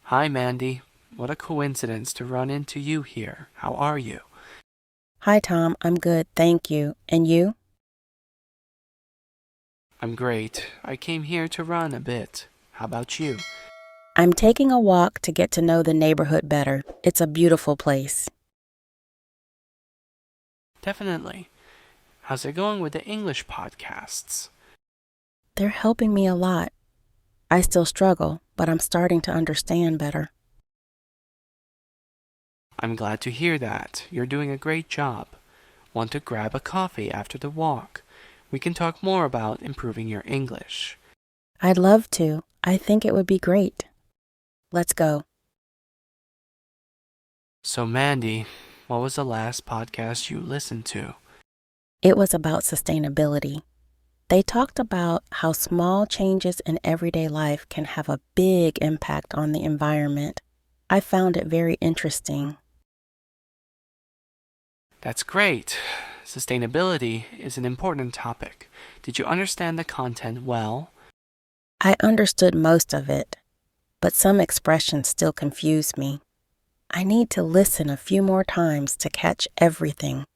Hi, Mandy. What a coincidence to run into you here. How are you? Hi, Tom. I'm good, thank you. And you? I'm great. I came here to run a bit. How about you? I'm taking a walk to get to know the neighborhood better. It's a beautiful place. Definitely. How's it going with the English podcasts? They're helping me a lot. I still struggle, but I'm starting to understand better. I'm glad to hear that. You're doing a great job. Want to grab a coffee after the walk? We can talk more about improving your English. I'd love to. I think it would be great. Let's go. So, Mandy, what was the last podcast you listened to? It was about sustainability. They talked about how small changes in everyday life can have a big impact on the environment. I found it very interesting. That's great. Sustainability is an important topic. Did you understand the content well? I understood most of it, but some expressions still confuse me. I need to listen a few more times to catch everything.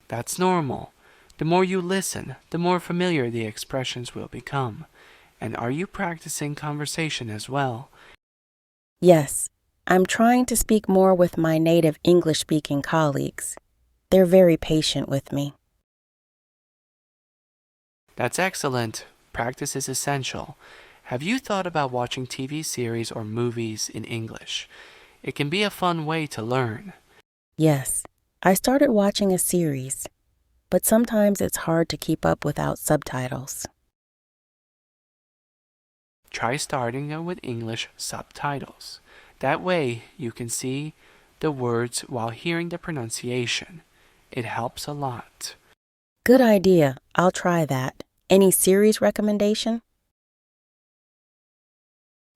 That's normal. The more you listen, the more familiar the expressions will become. And are you practicing conversation as well? Yes, I'm trying to speak more with my native English-speaking colleagues. They're very patient with me. That's excellent. Practice is essential. Have you thought about watching TV series or movies in English? It can be a fun way to learn. Yes, I started watching a series, but sometimes it's hard to keep up without subtitles. Try starting with English subtitles. That way you can see the words while hearing the pronunciation. It helps a lot. Good idea. I'll try that. Any series recommendation?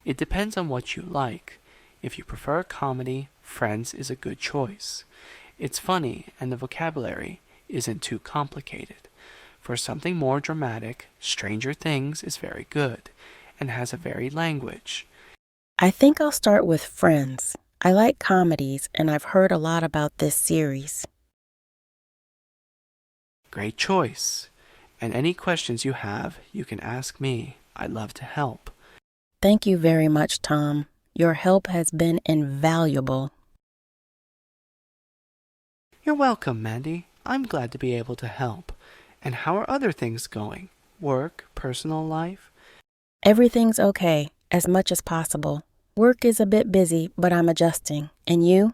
It depends on what you like. If you prefer comedy, Friends is a good choice. It's funny and the vocabulary isn't too complicated. For something more dramatic, Stranger Things is very good and has a varied language. I think I'll start with Friends. I like comedies, and I've heard a lot about this series. Great choice. And any questions you have, you can ask me. I'd love to help. Thank you very much, Tom. Your help has been invaluable. You're welcome, Mandy. I'm glad to be able to help. And how are other things going? Work, personal life? Everything's okay, as much as possible. Work is a bit busy, but I'm adjusting. And you?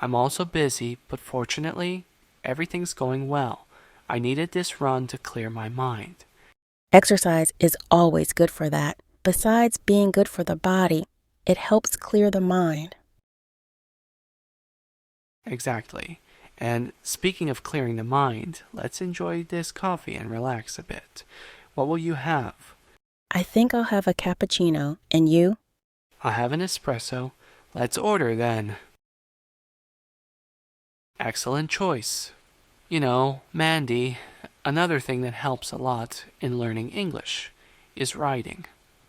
I'm also busy, but fortunately, everything's going well. I needed this run to clear my mind. Exercise is always good for that. Besides being good for the body, it helps clear the mind. Exactly. And speaking of clearing the mind, let's enjoy this coffee and relax a bit. What will you have? I think I'll have a cappuccino. And you? I'll have an espresso. Let's order then. Excellent choice. You know, Mandy, another thing that helps a lot in learning English is writing.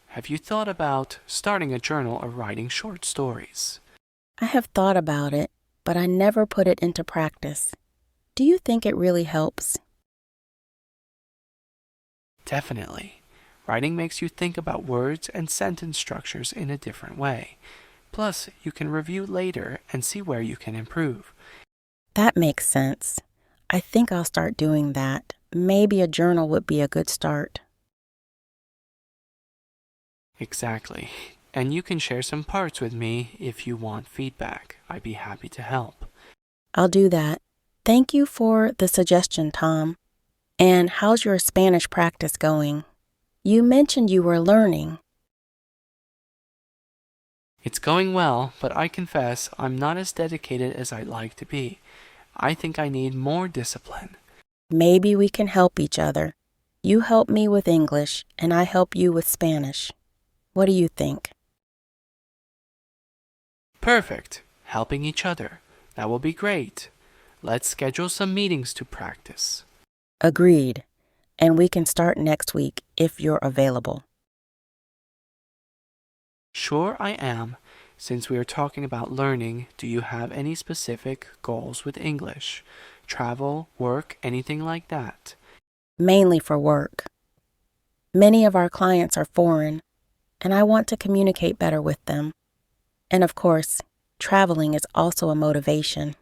Have you thought about starting a journal or writing short stories? I have thought about it, but I never put it into practice. Do you think it really helps? Definitely. Writing makes you think about words and sentence structures in a different way. Plus, you can review later and see where you can improve. That makes sense. I think I'll start doing that. Maybe a journal would be a good start. Exactly. And you can share some parts with me if you want feedback. I'd be happy to help. I'll do that. Thank you for the suggestion, Tom. And how's your Spanish practice going? You mentioned you were learning. It's going well, but I confess I'm not as dedicated as I'd like to be. I think I need more discipline. Maybe we can help each other. You help me with English, and I help you with Spanish. What do you think? Perfect. Helping each other. That will be great. Let's schedule some meetings to practice. Agreed. And we can start next week if you're available. Sure I am. Since we are talking about learning, do you have any specific goals with English? Travel, work, anything like that? Mainly for work. Many of our clients are foreign, and I want to communicate better with them. And of course, traveling is also a motivation.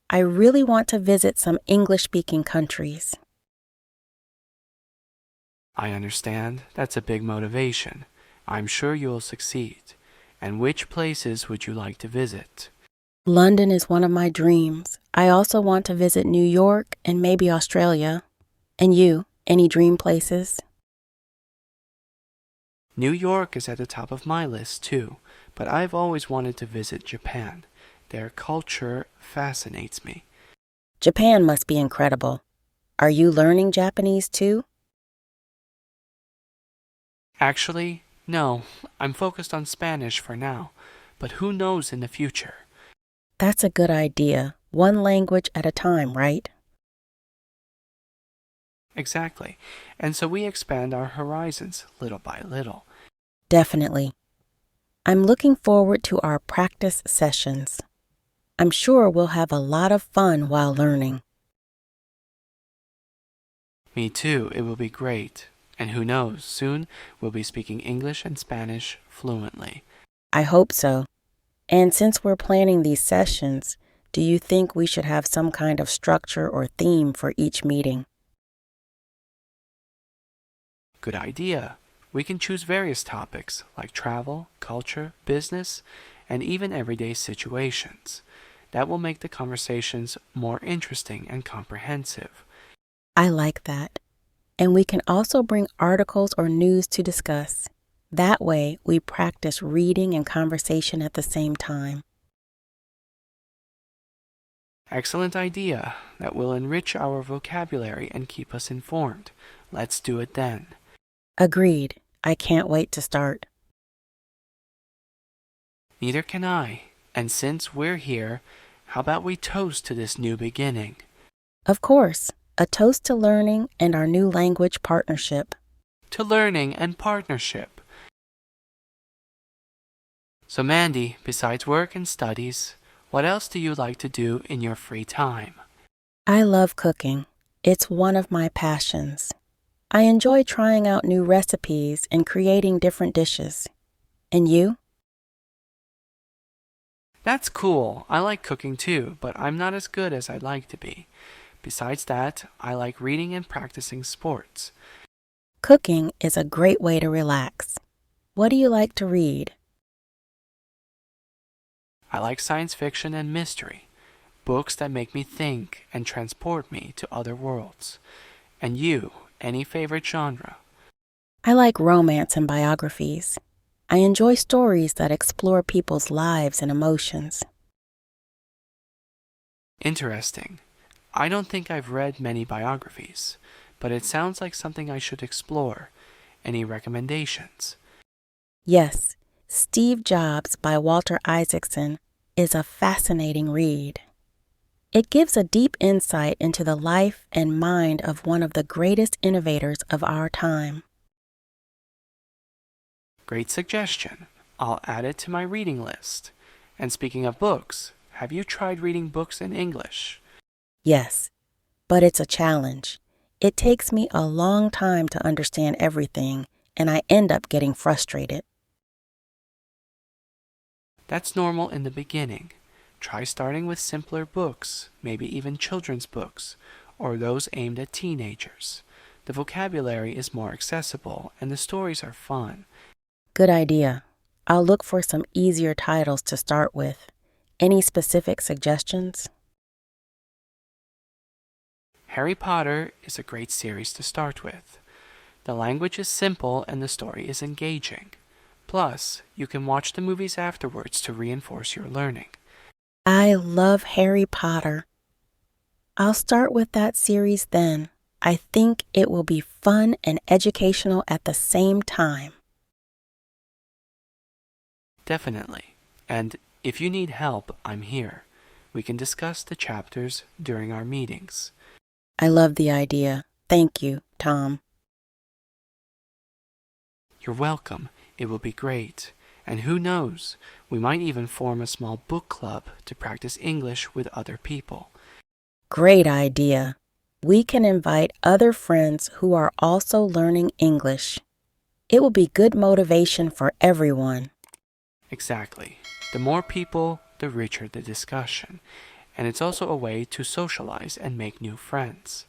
I really want to visit some English-speaking countries. I understand. That's a big motivation. I'm sure you'll succeed. And which places would you like to visit? London is one of my dreams. I also want to visit New York and maybe Australia. And you, any dream places? New York is at the top of my list too, but I've always wanted to visit Japan. Their culture fascinates me. Japan must be incredible. Are you learning Japanese too? Actually, no, I'm focused on Spanish for now, but who knows in the future? That's a good idea. One language at a time, right? Exactly. And so we expand our horizons little by little. Definitely. I'm looking forward to our practice sessions. I'm sure we'll have a lot of fun while learning. Me too, it will be great. And who knows, soon we'll be speaking English and Spanish fluently. I hope so. And since we're planning these sessions, do you think we should have some kind of structure or theme for each meeting? Good idea. We can choose various topics like travel, culture, business, and even everyday situations. That will make the conversations more interesting and comprehensive. I like that. And we can also bring articles or news to discuss. That way, we practice reading and conversation at the same time. Excellent idea. That will enrich our vocabulary and keep us informed. Let's do it then. Agreed. I can't wait to start. Neither can I. And since we're here, how about we toast to this new beginning? Of course, a toast to learning and our new language partnership. To learning and partnership. So Mandy, besides work and studies, what else do you like to do in your free time? I love cooking. It's one of my passions. I enjoy trying out new recipes and creating different dishes. And you? That's cool. I like cooking too, but I'm not as good as I'd like to be. Besides that, I like reading and practicing sports. Cooking is a great way to relax. What do you like to read? I like science fiction and mystery, books that make me think and transport me to other worlds. And you, any favorite genre? I like romance and biographies. I enjoy stories that explore people's lives and emotions. Interesting. I don't think I've read many biographies, but it sounds like something I should explore. Any recommendations? Yes, Steve Jobs by Walter Isaacson is a fascinating read. It gives a deep insight into the life and mind of one of the greatest innovators of our time. Great suggestion. I'll add it to my reading list. And speaking of books, have you tried reading books in English? Yes, but it's a challenge. It takes me a long time to understand everything, and I end up getting frustrated. That's normal in the beginning. Try starting with simpler books, maybe even children's books, or those aimed at teenagers. The vocabulary is more accessible, and the stories are fun. Good idea. I'll look for some easier titles to start with. Any specific suggestions? Harry Potter is a great series to start with. The language is simple and the story is engaging. Plus, you can watch the movies afterwards to reinforce your learning. I love Harry Potter. I'll start with that series then. I think it will be fun and educational at the same time. Definitely. And if you need help, I'm here. We can discuss the chapters during our meetings. I love the idea. Thank you, Tom. You're welcome. It will be great. And who knows, we might even form a small book club to practice English with other people. Great idea. We can invite other friends who are also learning English. It will be good motivation for everyone. Exactly. The more people, the richer the discussion. And it's also a way to socialize and make new friends.